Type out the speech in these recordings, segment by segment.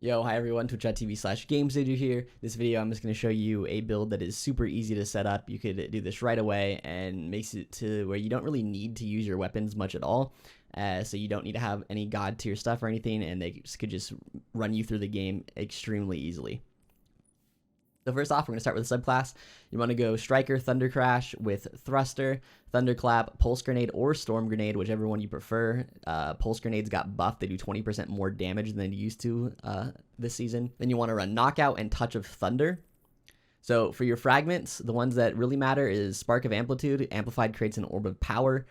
Yo, hi everyone, twitch.tv/GameStager here. This video I'm just going to show you a build that is super easy to set up. You could do this right away and makes it to where you don't really need to use your weapons much at all. So you don't need to have any god tier stuff or anything, and they could just run you through the game extremely easily. So first off, we're going to start with a subclass. You want to go Striker, Thunder Crash with Thruster, Thunderclap, Pulse Grenade, or Storm Grenade, whichever one you prefer. Pulse Grenades got buffed. They do 20% more damage than they used to this season. Then you want to run Knockout and Touch of Thunder. So for your fragments, the ones that really matter is Spark of Amplitude. Amplified creates an Orb of Power.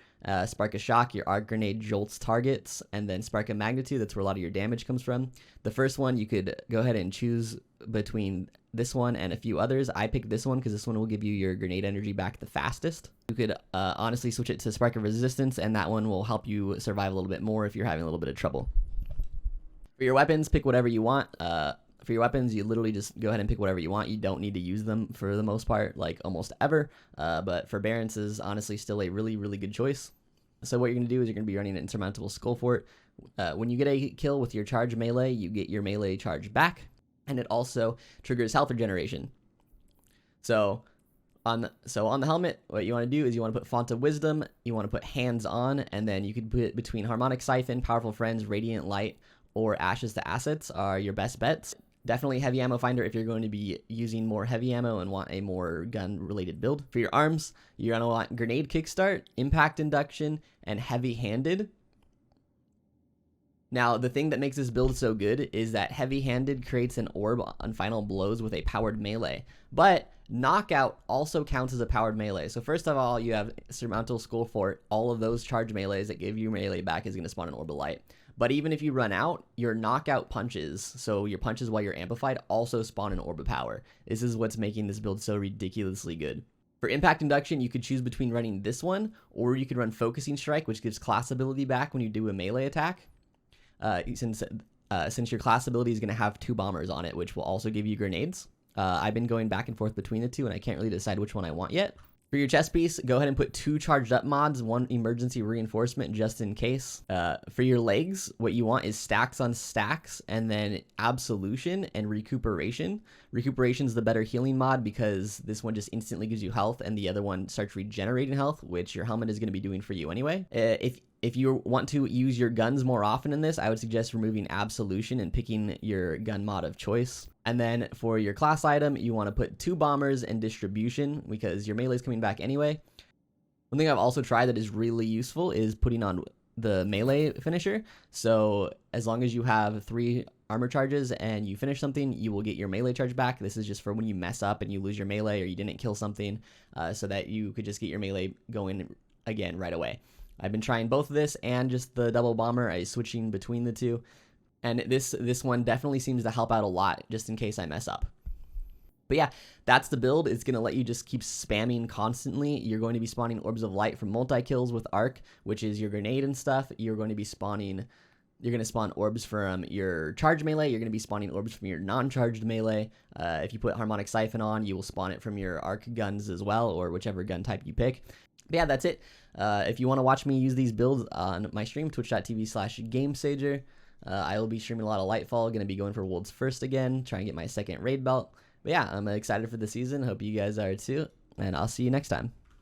Spark of Shock, your Arc Grenade jolts targets. And then Spark of Magnitude, that's where a lot of your damage comes from. The first one, you could go ahead and choose between this one and a few others. I picked this one because this one will give you your grenade energy back the fastest. You could honestly switch it to Spark of Resistance, and that one will help you survive a little bit more if you're having a little bit of trouble. For your weapons, pick whatever you want. For your weapons, you literally just go ahead and pick whatever you want. You don't need to use them for the most part, like almost ever. But for Barons is honestly still a really, really good choice. So what you're going to do is you're going to be running an Insurmountable Skull Fort. When you get a kill with your charge melee, you get your melee charge back. And it also triggers health regeneration. So on the helmet, what you want to do is you want to put Font of Wisdom, you want to put Hands On, and then you could put it between Harmonic Siphon, Powerful Friends, Radiant Light, or Ashes to Assets are your best bets. Definitely Heavy Ammo Finder if you're going to be using more heavy ammo and want a more gun-related build. For your arms, you're going to want Grenade Kickstart, Impact Induction, and Heavy Handed. Now, the thing that makes this build so good is that Heavy-Handed creates an orb on final blows with a powered melee, but Knockout also counts as a powered melee. So first of all, you have Surmountable Skull Fort. All of those charge melees that give you melee back is going to spawn an Orb of Light. But even if you run out, your Knockout punches, so your punches while you're amplified, also spawn an Orb of Power. This is what's making this build so ridiculously good. For Impact Induction, you could choose between running this one, or you could run Focusing Strike, which gives class ability back when you do a melee attack. Since your class ability is going to have 2 bombers on it, which will also give you grenades. I've been going back and forth between the two, and I can't really decide which one I want yet. For your chest piece, go ahead and put 2 charged up mods, 1 emergency reinforcement just in case. For your legs, what you want is stacks on stacks, and then absolution and recuperation. Recuperation is the better healing mod because this one just instantly gives you health, and the other one starts regenerating health, which your helmet is going to be doing for you anyway. If you want to use your guns more often in this, I would suggest removing Absolution and picking your gun mod of choice. And then for your class item, you want to put 2 bombers and distribution because your melee is coming back anyway. One thing I've also tried that is really useful is putting on the melee finisher. So as long as you have 3 armor charges and you finish something, you will get your melee charge back. This is just for when you mess up and you lose your melee or you didn't kill something, so that you could just get your melee going again right away. I've been trying both of this and just the double bomber. I switching between the two. And this one definitely seems to help out a lot just in case I mess up. But yeah, that's the build. It's going to let you just keep spamming constantly. You're going to be spawning Orbs of Light from multi-kills with Arc, which is your grenade and stuff. You're going to spawn orbs from your charge melee. You're going to be spawning orbs from your non-charged melee. If you put Harmonic Siphon on, you will spawn it from your Arc guns as well, or whichever gun type you pick. But yeah, that's it. If you want to watch me use these builds on my stream, twitch.tv/GameStager, I will be streaming a lot of Lightfall. Going to be going for World's First again, trying to get my 2nd raid belt. But yeah, I'm excited for the season. Hope you guys are too, and I'll see you next time.